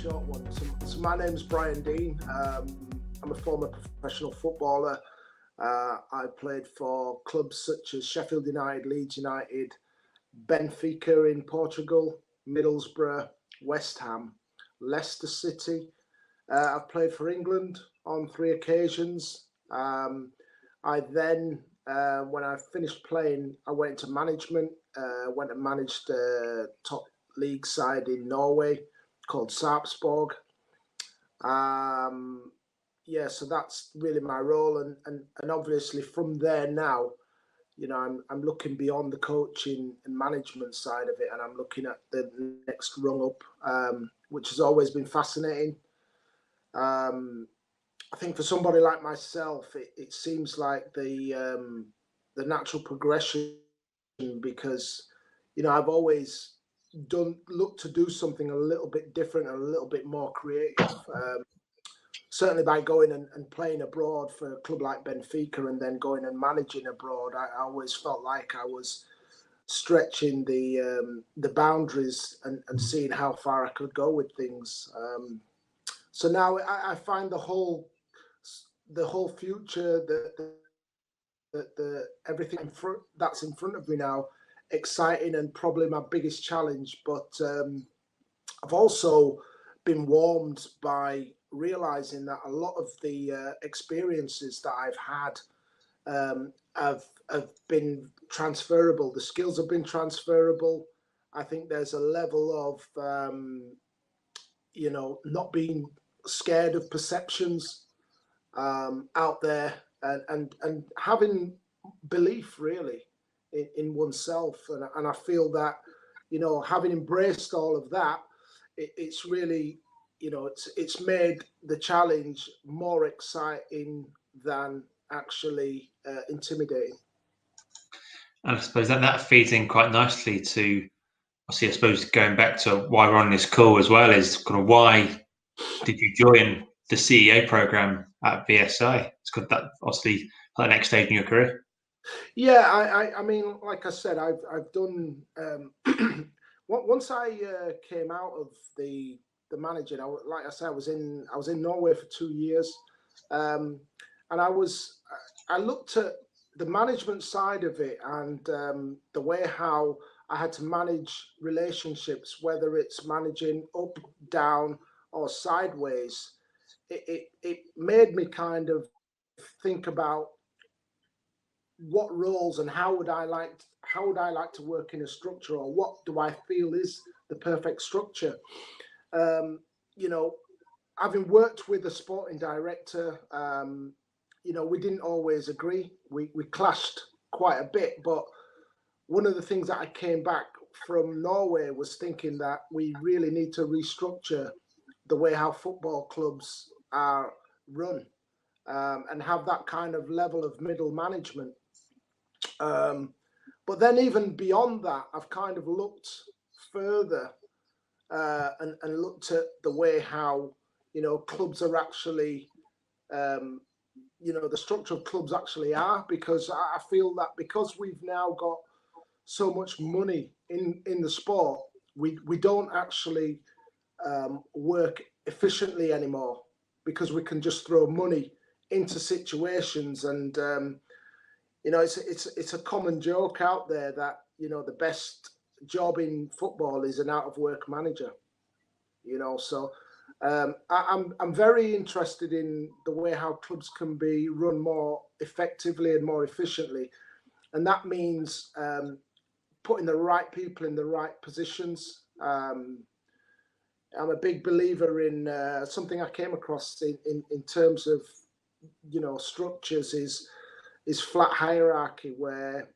short one. So my name is Brian Deane. I'm a former professional footballer. I played for clubs such as Sheffield United, Leeds United, Benfica in Portugal, Middlesbrough, West Ham, Leicester City. I've played for England on 3 occasions. I then, when I finished playing, I went into management, went and managed the top league side in Norway called Sarpsborg. So that's really my role, and obviously from there now, I'm looking beyond the coaching and management side of it, and I'm looking at the next rung up, which has always been fascinating. I think for somebody like myself, it seems like the natural progression, because I've always looked to do something a little bit different and a little bit more creative. Certainly by going and playing abroad for a club like Benfica and then going and managing abroad, I always felt like I was stretching the boundaries and seeing how far I could go with things. So now I find the whole future, the everything that's in front of me now exciting and probably my biggest challenge. But I've also been warmed by realizing that a lot of the experiences that I've had have been transferable. The skills have been transferable. I think there's a level of not being scared of perceptions out there, and having belief really in oneself, and I feel that having embraced all of that, it's really it's made the challenge more exciting than actually intimidating. And I suppose that feeds in quite nicely to, I suppose going back to why we're on this call as well, is kind of why did you join the CEO program at VSI? It's got that obviously the next stage in your career. Yeah, I mean, like I said, I've done once I came out of the managing. Like I said, I was in Norway for 2 years, and I looked at the management side of it, and the way how I had to manage relationships, whether it's managing up, down, or sideways. It made me kind of think about what roles and how would I like to work in a structure, or what do I feel is the perfect structure. Having worked with a sporting director, we didn't always agree. We clashed quite a bit, but one of the things that I came back from Norway was thinking that we really need to restructure the way how football clubs are run, and have that kind of level of middle management. But then even beyond that, I've kind of looked further, and looked at the way how clubs are actually, the structure of clubs actually are, because I feel that because we've now got so much money in the sport, we don't actually work efficiently anymore, because we can just throw money into situations, and it's a common joke out there that the best job in football is an out of work manager. So I'm very interested in the way how clubs can be run more effectively and more efficiently, and that means putting the right people in the right positions. I'm a big believer in something I came across in terms of structures is flat hierarchy, where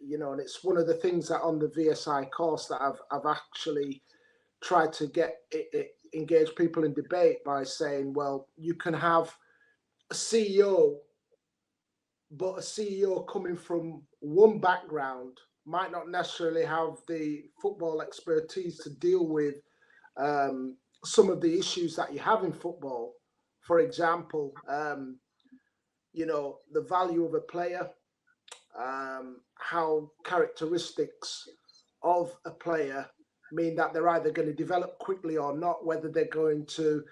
and it's one of the things that on the VSI course that I've actually tried to get engage people in debate by saying, well, you can have a CEO, but a CEO coming from one background might not necessarily have the football expertise to deal with some of the issues that you have in football. For example, the value of a player, how characteristics of a player mean that they're either going to develop quickly or not, whether they're going to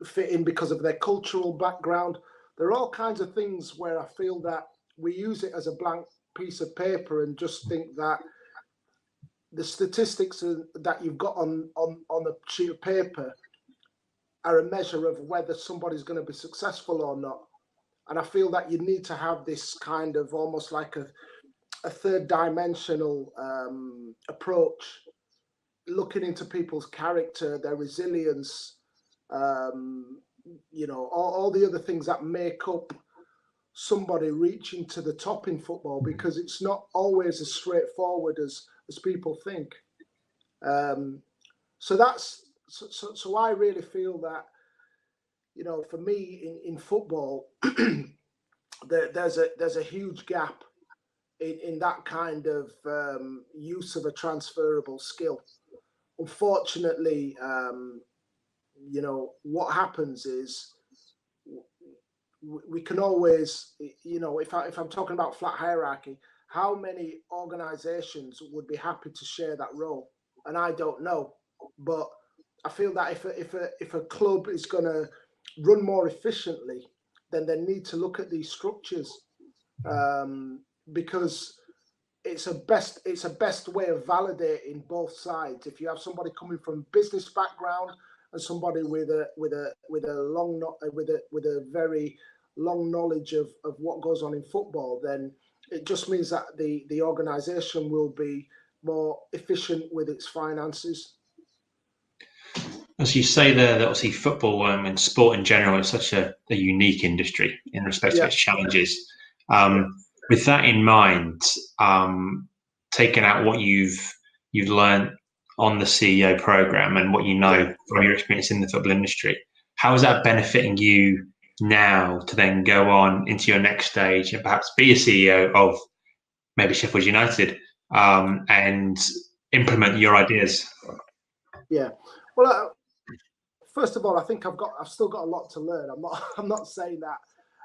fit in because of their cultural background. There are all kinds of things where I feel that we use it as a blank piece of paper and just think that the statistics that you've got on a sheet of paper are a measure of whether somebody's going to be successful or not. And I feel that you need to have this kind of almost like a third dimensional approach, looking into people's character, their resilience, you know, all the other things that make up somebody reaching to the top in football, because it's not always as straightforward as people think. So I really feel that, you know, for me in football, there's a huge gap in that kind of use of a transferable skill. Unfortunately, you know, what happens is we can always, you know, if I'm talking about flat hierarchy, how many organizations would be happy to share that role? And I don't know, but I feel that if a club is going to run more efficiently, then they need to look at these structures, because it's a best way of validating both sides. If you have somebody coming from business background and somebody with a very long knowledge of what goes on in football, then it just means that the organization will be more efficient with its finances. As you say there, that obviously football and sport in general is such a unique industry in respect to its challenges. With that in mind, taking out what you've learned on the CEO program and what you know from your experience in the football industry, how is that benefiting you now to then go on into your next stage and perhaps be a CEO of maybe Sheffield United and implement your ideas? Yeah, well, first of all, I think I've still got a lot to learn. I'm not saying that,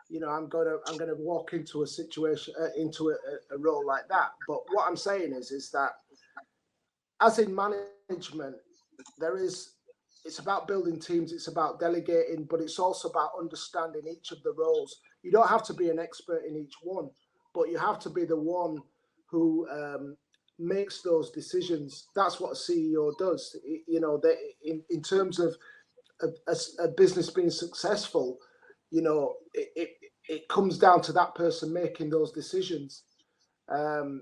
you know, I'm gonna walk into a situation into a role like that. But what I'm saying is that, as in management, it's about building teams, it's about delegating, but it's also about understanding each of the roles. You don't have to be an expert in each one, but you have to be the one who makes those decisions. That's what a CEO does. You know, in terms of a business being successful, you know, it comes down to that person making those decisions. And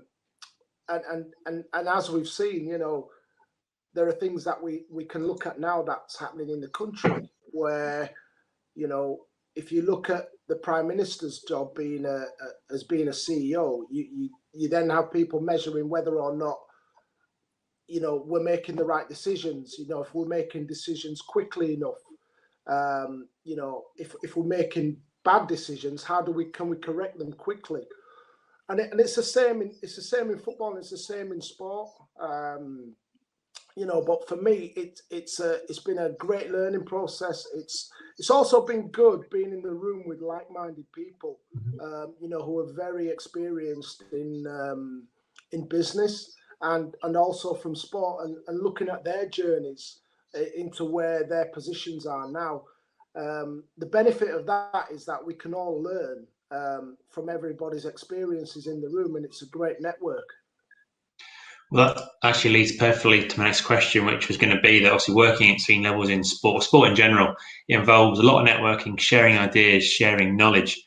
as we've seen, you know, there are things that we can look at now that's happening in the country where, you know, if you look at the Prime Minister's job being as being a CEO, you then have people measuring whether or not, you know, we're making the right decisions. You know, if we're making decisions quickly enough, you know, if we're making bad decisions, can we correct them quickly? And it's the same in football, and it's the same in sport. You know, but for me, it's been a great learning process. It's also been good being in the room with like-minded people, you know, who are very experienced in business and also from sport, and looking at their journeys into where their positions are now. The benefit of that is that we can all learn from everybody's experiences in the room, and it's a great network. Well, that actually leads perfectly to my next question, which was going to be that obviously working at senior levels in sport in general, it involves a lot of networking, sharing ideas, sharing knowledge.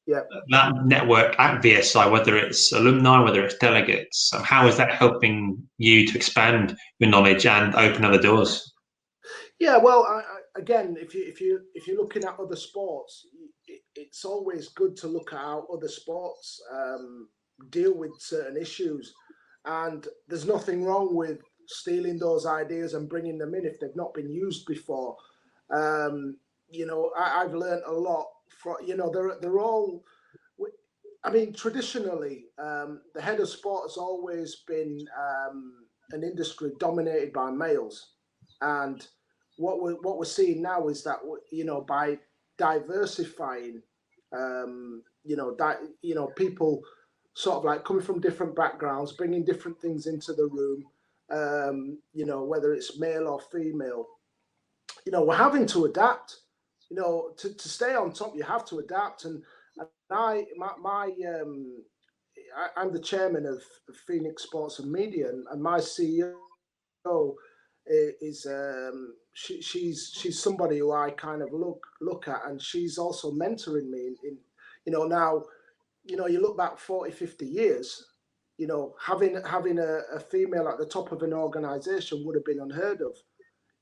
Yeah. That network at VSI, whether it's alumni, whether it's delegates, how is that helping you to expand your knowledge and open other doors? Yeah, well, again, if you're looking at other sports, it's always good to look at how other sports deal with certain issues. And there's nothing wrong with stealing those ideas and bringing them in if they've not been used before. You know, I've learned a lot from, you know, they're all, I mean, traditionally, the head of sport has always been an industry dominated by males. And what we're seeing now is that, you know, by diversifying, you know, people sort of like coming from different backgrounds, bringing different things into the room, you know, whether it's male or female. You know, we're having to adapt. You know, to stay on top, you have to adapt. And I'm the chairman of Phoenix Sports and Media, and my CEO is she's somebody who I kind of look at, and she's also mentoring me in you know, now, you know, you look back 40, 50 years, you know, having a female at the top of an organization would have been unheard of,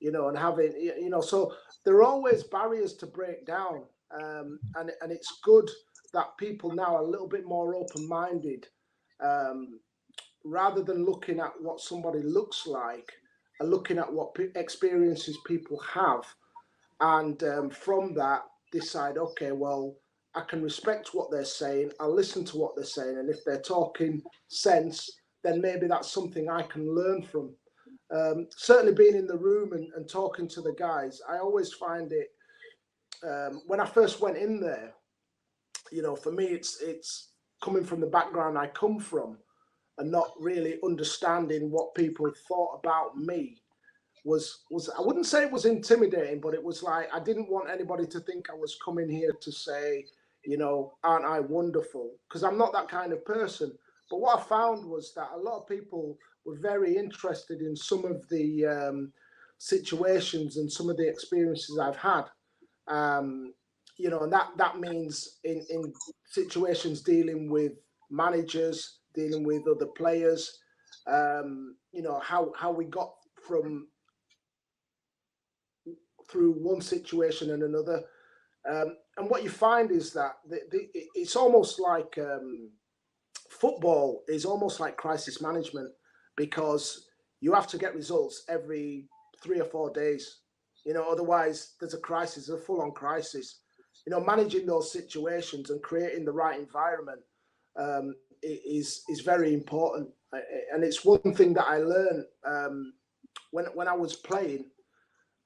you know, and having, you know, so there are always barriers to break down. And it's good that people now are a little bit more open-minded, rather than looking at what somebody looks like, and looking at what experiences people have. And from that, decide, okay, well, I can respect what they're saying. I'll listen to what they're saying. And if they're talking sense, then maybe that's something I can learn from. Certainly being in the room and talking to the guys, I always find it, when I first went in there, you know, for me, it's coming from the background I come from and not really understanding what people thought about me was I wouldn't say it was intimidating, but it was like, I didn't want anybody to think I was coming here to say, you know, aren't I wonderful? Because I'm not that kind of person. But what I found was that a lot of people were very interested in some of the situations and some of the experiences I've had. You know, and that means in situations dealing with managers, dealing with other players, you know, how we got through one situation and another. And what you find is that it's almost like football is almost like crisis management, because you have to get results every 3 or 4 days. You know, otherwise there's a crisis, a full-on crisis. You know, managing those situations and creating the right environment is very important. And it's one thing that I learned when I was playing.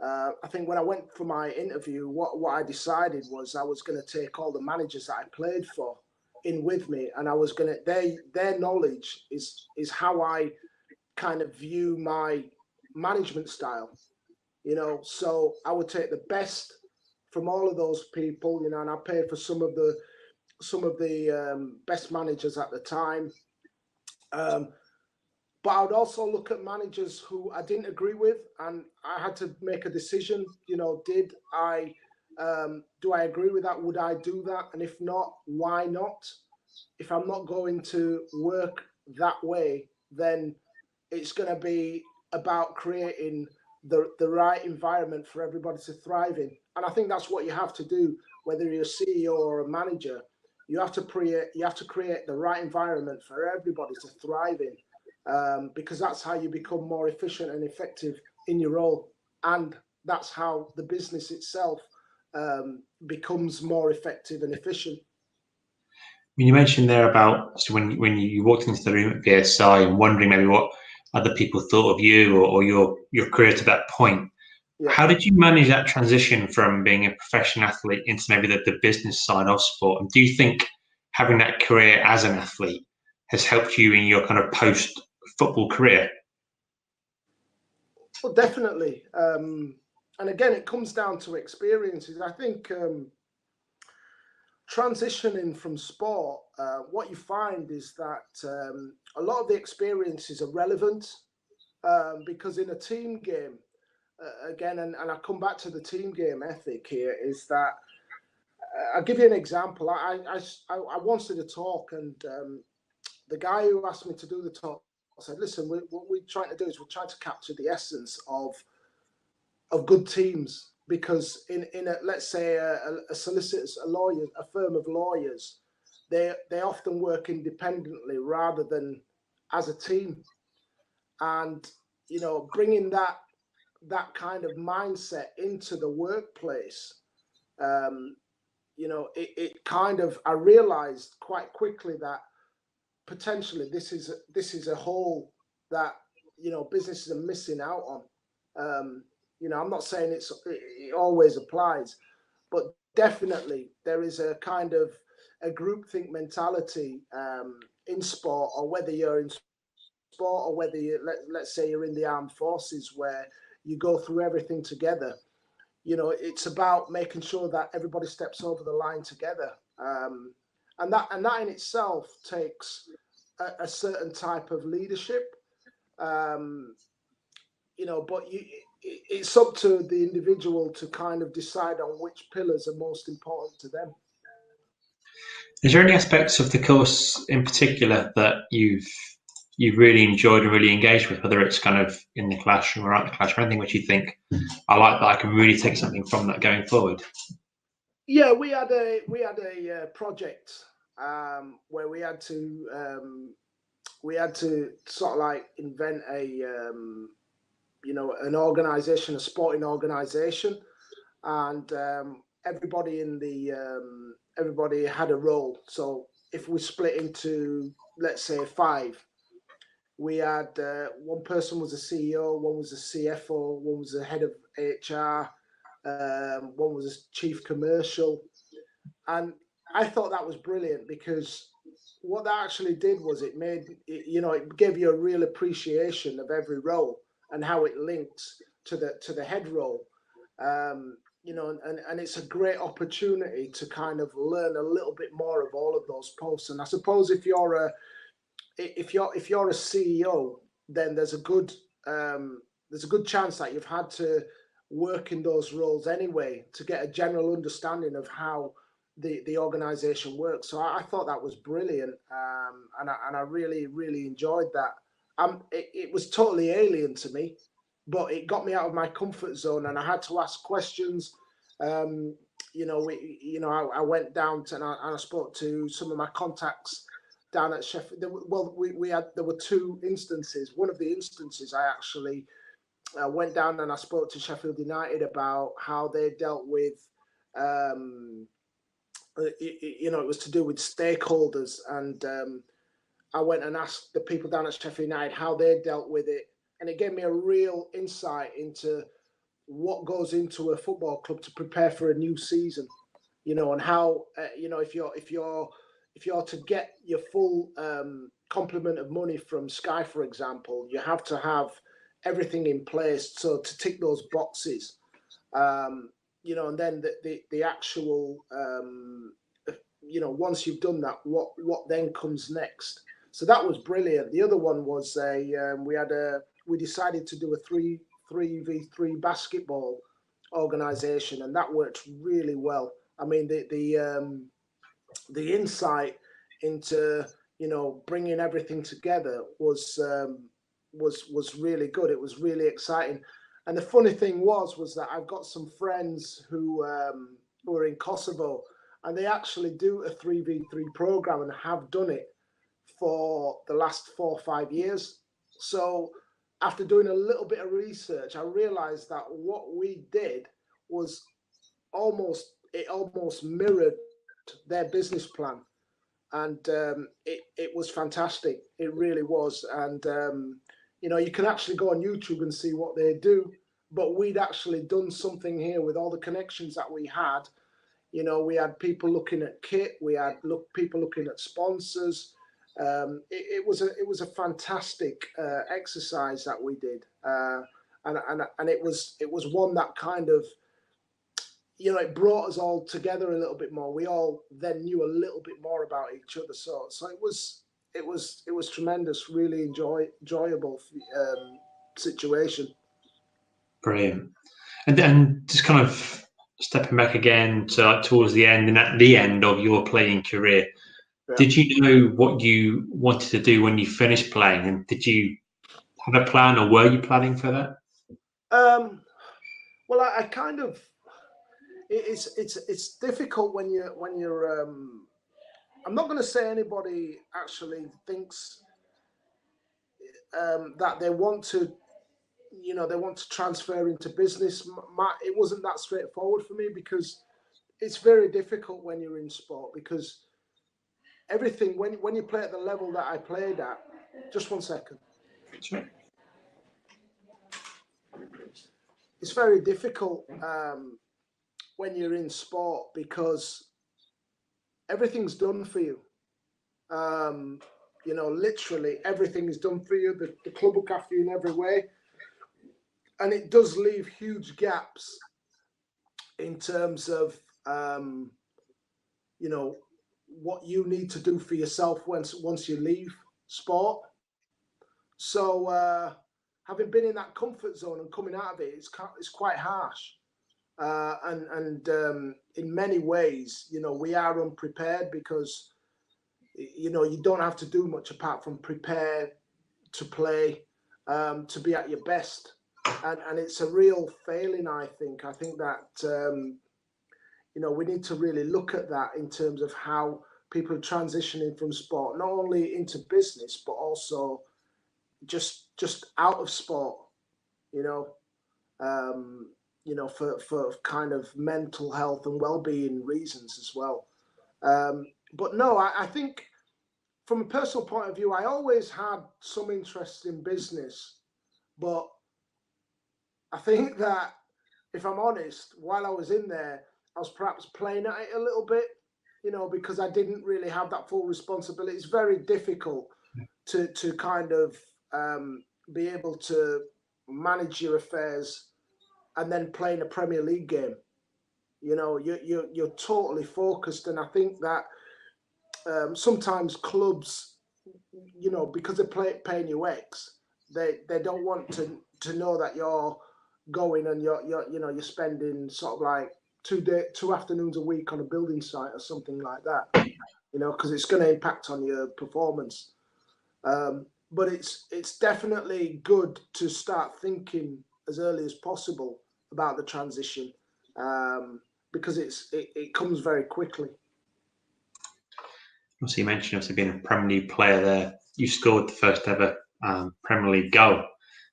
I think when I went for my interview, what I decided was I was going to take all the managers that I played for in with me, and I was going to their knowledge is how I kind of view my management style, you know. So I would take the best from all of those people, you know, and I paid for some of the best managers at the time. But I would also look at managers who I didn't agree with, and I had to make a decision. You know, did I do I agree with that? Would I do that? And if not, why not? If I'm not going to work that way, then it's going to be about creating the right environment for everybody to thrive in. And I think that's what you have to do, whether you're a CEO or a manager. You have to create the right environment for everybody to thrive in. Because that's how you become more efficient and effective in your role, and that's how the business itself becomes more effective and efficient. When you mentioned there about when you walked into the room at VSI and wondering maybe what other people thought of you or your career to that point, yeah. How did you manage that transition from being a professional athlete into maybe the business side of sport? And do you think having that career as an athlete has helped you in your kind of post-football career? Well, definitely. And again, it comes down to experiences. I think transitioning from sport, what you find is that a lot of the experiences are relevant, because in a team game, again, and I come back to the team game ethic here, is that I'll give you an example. I once did a talk, and the guy who asked me to do the talk said, listen, what we're trying to do is we're trying to capture the essence of good teams, because in a, let's say a solicitor's, a lawyer, a firm of lawyers, they often work independently rather than as a team. And, you know, bringing that kind of mindset into the workplace, you know, it kind of, I realized quite quickly that potentially this is a hole that, you know, businesses are missing out on. You know, I'm not saying it always applies, but definitely there is a kind of a groupthink mentality in sport, or whether you're in sport or whether let's say you're in the armed forces where you go through everything together. It's about making sure that everybody steps over the line together, and that in itself takes a certain type of leadership. But it's up to the individual to kind of decide on which pillars are most important to them. Is there any aspects of the course in particular that you've really enjoyed and really engaged with, whether it's kind of in the classroom or out the classroom, anything which you think, I like that, I can really take something from that going forward? Yeah, we had a project where we had to sort of like invent an organization, a sporting organization, and everybody everybody had a role. So if we split into, let's say, 5, we had one person was a CEO, one was a CFO, one was the head of HR, one was a chief commercial. And I thought that was brilliant, because what that actually did was it gave you a real appreciation of every role and how it links to the head role. And it's a great opportunity to kind of learn a little bit more of all of those posts. And I suppose if you're a CEO, then there's a good chance that you've had to work in those roles anyway to get a general understanding of how the organization works. So I thought that was brilliant, and I really, really enjoyed that. It was totally alien to me, but it got me out of my comfort zone, and I had to ask questions. I went down and I spoke to some of my contacts down at Sheffield. There were 2 instances. One of the instances, I actually went down and I spoke to Sheffield United about how they dealt with. It was to do with stakeholders, and I went and asked the people down at Sheffield United how they dealt with it, and it gave me a real insight into what goes into a football club to prepare for a new season, and how if you're to get your full complement of money from Sky, for example, you have to have everything in place so to tick those boxes. And then the actual, once you've done that, what then comes next? So that was brilliant. The other one was we decided to do a 3v3 basketball organization, and that worked really well. I mean, the insight into bringing everything together was really good. It was really exciting. And the funny thing was that I've got some friends who are in Kosovo, and they actually do a 3v3 program and have done it for the last 4 or 5 years. So after doing a little bit of research, I realized that what we did was almost mirrored their business plan. And it was fantastic. It really was. And you can actually go on YouTube and see what they do. But we'd actually done something here with all the connections that we had. We had people looking at kit. We had people looking at sponsors. It was a fantastic exercise that we did, and it was one that kind of it brought us all together a little bit more. We all then knew a little bit more about each other. So it was tremendous, really enjoyable situation. Brilliant. And then just kind of stepping back again to towards the end, and at the end of your playing career, did you know what you wanted to do when you finished playing, and did you have a plan, or were you planning for that? Well, I kind of. It's difficult when you're. I'm not going to say anybody actually thinks that they want to. They want to transfer into business. It wasn't that straightforward for me, because it's very difficult when you're in sport, because everything when you play at the level that I played at. Just 1 second. Sure. It's very difficult when you're in sport, because everything's done for you. You know, literally everything is done for you. The club look after you in every way. And it does leave huge gaps in terms of, you know, what you need to do for yourself once you leave sport. So having been in that comfort zone and coming out of it, it's quite harsh. And in many ways, you know, we are unprepared because, you know, you don't have to do much apart from prepare to play, to be at your best. And it's a real failing, I think. I think that, you know, we need to really look at that in terms of how people are transitioning from sport, not only into business, but also just out of sport, you know, for kind of mental health and well-being reasons as well. But no, I think from a personal point of view, I always had some interest in business, but I think that if I'm honest, while I was in there, I was perhaps playing at it a little bit, you know, because I didn't really have that full responsibility. It's very difficult to kind of be able to manage your affairs and then play in a Premier League game. You know, you're totally focused, and I think that sometimes clubs, you know, because they're paying you X, they don't want to know that you're going and you're spending sort of like 2 afternoons a week on a building site or something like that, you know, because it's going to impact on your performance. But it's definitely good to start thinking as early as possible about the transition, because it comes very quickly. Also, you mentioned obviously being a Premier League player there. You scored the first ever Premier League goal.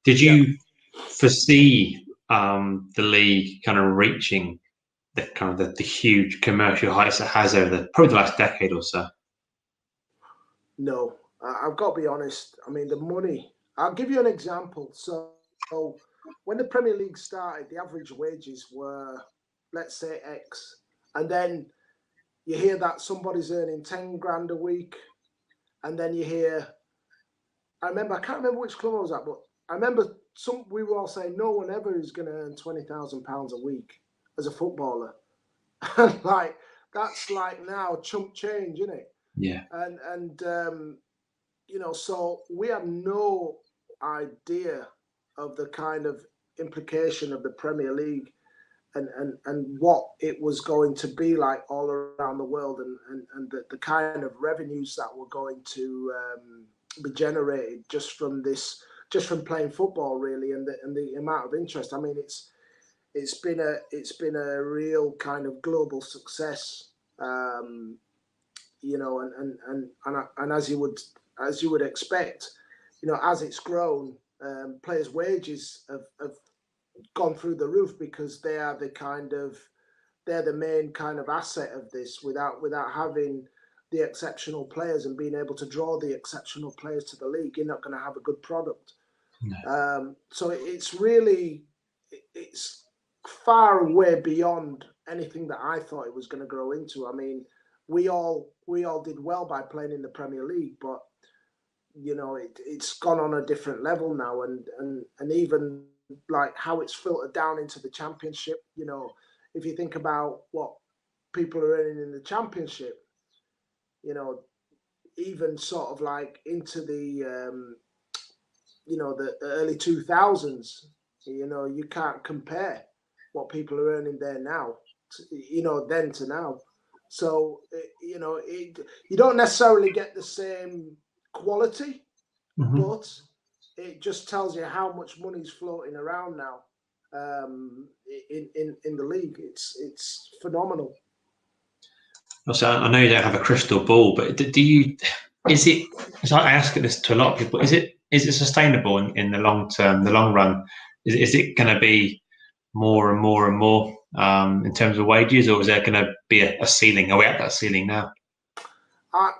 Did you foresee the league kind of reaching the huge commercial heights it has over probably the last decade or so? No, I've got to be honest. I mean, the money. I'll give you an example. So when the Premier League started, the average wages were, let's say, X, and then you hear that somebody's earning 10 grand a week, and then you hear, I can't remember which club I was at, but I remember we were all saying no one ever is going to earn £20,000 a week as a footballer. Like, that's like now chump change, isn't it? Yeah. And you know, so we had no idea of the kind of implication of the Premier League and what it was going to be like all around the world, and the kind of revenues that were going to be generated just from playing football, really, and the amount of interest. I mean, it's been a real kind of global success, you know, and as you would expect, you know, as it's grown, players' wages have gone through the roof because they're the main kind of asset of this. Without having the exceptional players and being able to draw the exceptional players to the league, you're not going to have a good product. No. So it's far way beyond anything that I thought it was going to grow into. I mean, we all did well by playing in the Premier League, but you know, it's gone on a different level now, and even like how it's filtered down into the Championship. You know, if you think about what people are earning in the Championship, you know, even sort of like into the you know, the early 2000s, you know, you can't compare what people are earning there now, you know, then to now. So, you know, you don't necessarily get the same quality, but it just tells you how much money's floating around now in the league. It's phenomenal. Also, I know you don't have a crystal ball, but do you? Is it? Because I ask this to a lot of people. Is it sustainable in the long term, the long run? Is it going to be more and more and more in terms of wages, or is there going to be a ceiling? Are we at that ceiling now?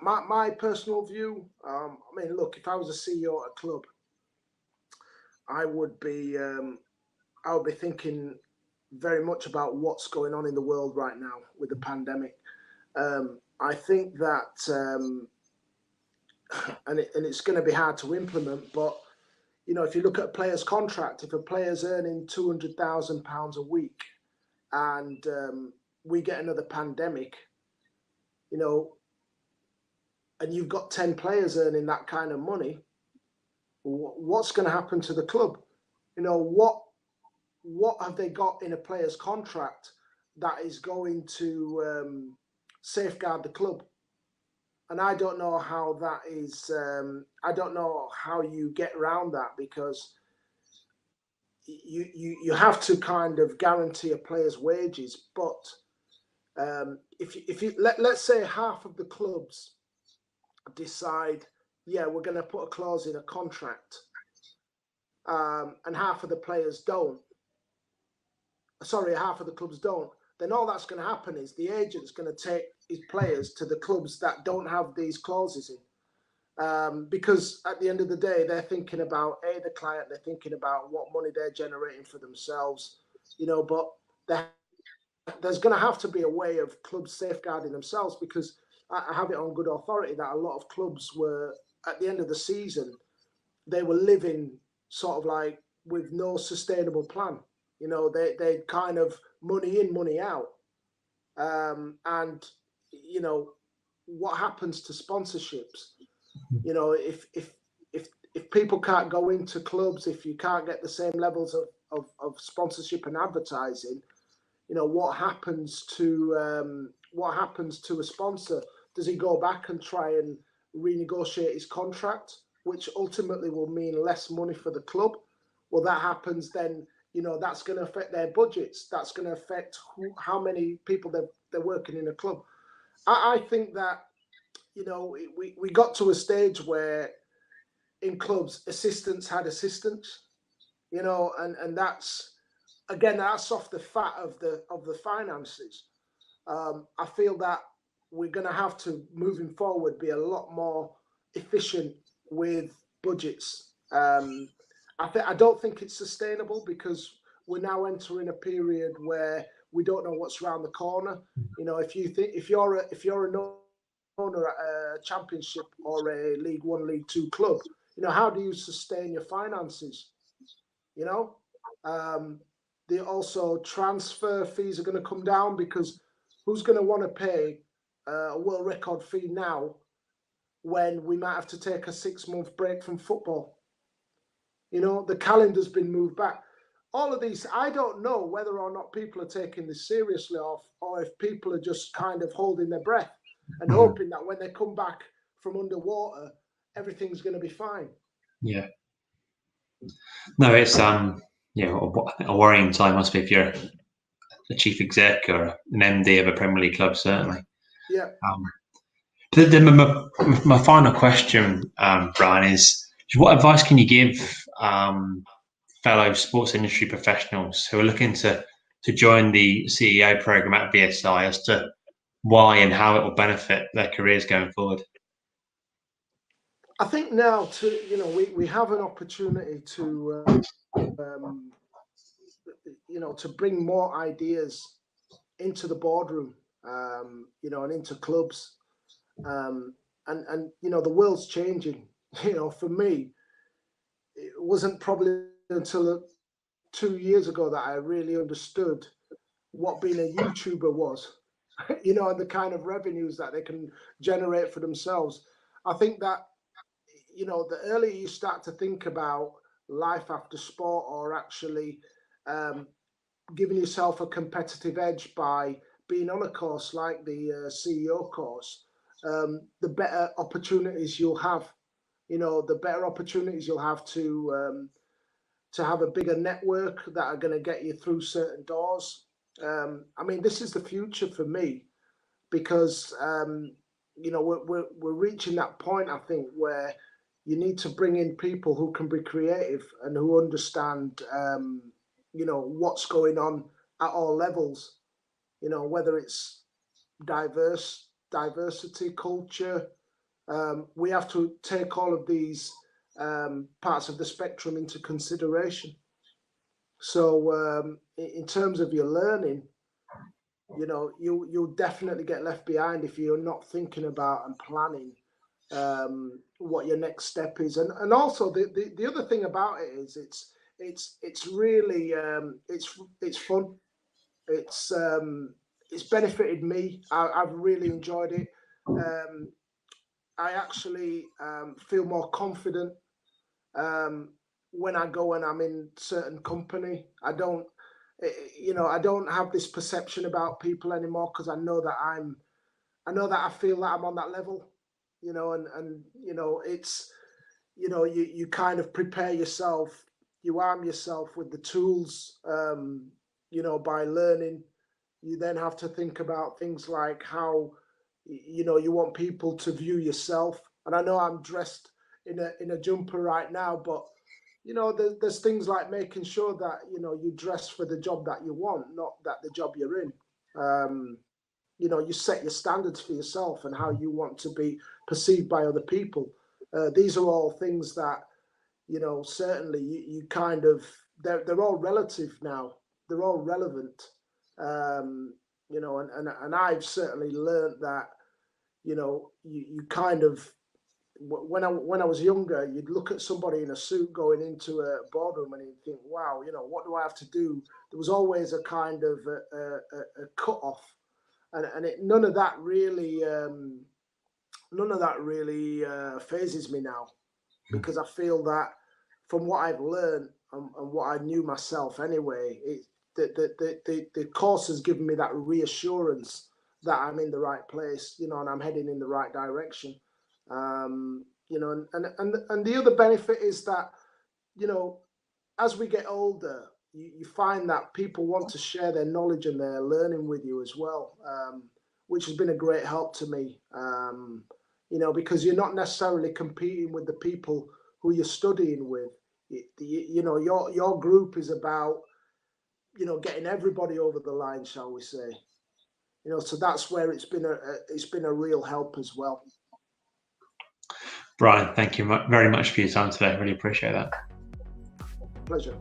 My personal view. I mean, look, if I was a CEO at a club, I would be thinking very much about what's going on in the world right now with the pandemic. I think that and it's going to be hard to implement. But if you look at a player's contract, if a player's earning £200,000 a week, and we get another pandemic, and you've got 10 players earning that kind of money, what's going to happen to the club? What have they got in a player's contract that is going to safeguard the club? And I don't know how that is. I don't know how you get around that, because you have to kind of guarantee a player's wages. But if you let's say half of the clubs decide, yeah, we're going to put a clause in a contract, and half of the players don't. Sorry, half of the clubs don't. Then all that's going to happen is the agent's going to take his players to the clubs that don't have these clauses in, because at the end of the day, they're thinking about the client. They're thinking about what money they're generating for themselves, But there's going to have to be a way of clubs safeguarding themselves, because I have it on good authority that a lot of clubs were, at the end of the season, they were living sort of like with no sustainable plan. They kind of money in, money out. And, what happens to sponsorships? If people can't go into clubs, if you can't get the same levels of sponsorship and advertising, what happens to a sponsor? Does he go back and try and renegotiate his contract, which ultimately will mean less money for the club? Well, that happens then. That's going to affect their budgets. That's going to affect how many people they're working in a club. I think that, we got to a stage where in clubs, assistants had assistants, and that's, again, that's off the fat of the finances. I feel that we're going to have to, moving forward, be a lot more efficient with budgets. I don't think it's sustainable, because we're now entering a period where we don't know what's around the corner. If you're an owner at a championship or a League One, League Two club, how do you sustain your finances? The also transfer fees are going to come down, because who's going to want to pay a world record fee now when we might have to take a 6-month break from football? The calendar's been moved back. All of these, I don't know whether or not people are taking this seriously, or if people are just kind of holding their breath and hoping that when they come back from underwater, everything's going to be fine. Yeah. No, it's a worrying time, must be, if you're a chief exec or an MD of a Premier League club, certainly. Yeah. My final question, Brian, is what advice can you give fellow sports industry professionals who are looking to join the CEO program at VSI as to why and how it will benefit their careers going forward? I think now we have an opportunity to to bring more ideas into the boardroom, and into clubs, and the world's changing. For me, it wasn't probably until 2 years ago that I really understood what being a YouTuber was, and the kind of revenues that they can generate for themselves. I think that, the earlier you start to think about life after sport, or actually giving yourself a competitive edge by being on a course like the CEO course, the better opportunities you'll have. The better opportunities you'll have to have a bigger network that are going to get you through certain doors. This is the future for me, because we're reaching that point, I think, where you need to bring in people who can be creative and who understand what's going on at all levels, whether it's diversity, culture. We have to take all of these parts of the spectrum into consideration. So in terms of your learning, you'll definitely get left behind if you're not thinking about and planning what your next step is, and also the other thing about it is it's really it's fun. It's benefited me. I've really enjoyed it. I actually feel more confident when I go and I'm in certain company. I don't have this perception about people anymore, because I know that I feel that I'm on that level, and it's, you kind of prepare yourself, you arm yourself with the tools, by learning. You then have to think about things like how, you want people to view yourself. And I know I'm dressed in a jumper right now, but there's things like making sure that you dress for the job that you want, not that the job you're in. You set your standards for yourself and how you want to be perceived by other people. These are all things that certainly you kind of, they're all relative now. They're all relevant. And I've certainly learned that you kind of, when I was younger, you'd look at somebody in a suit going into a boardroom and you'd think, wow, what do I have to do? There was always a kind of a cut off, and none of that really phases me now, because I feel that from what I've learned and what I knew myself anyway, the course has given me that reassurance that I'm in the right place, and I'm heading in the right direction. And the other benefit is that, as we get older, you find that people want to share their knowledge and their learning with you as well, which has been a great help to me, because you're not necessarily competing with the people who you're studying with. Your group is about, getting everybody over the line, shall we say. So that's where it's been a real help as well. Brian, thank you very much for your time today. I really appreciate that. Pleasure.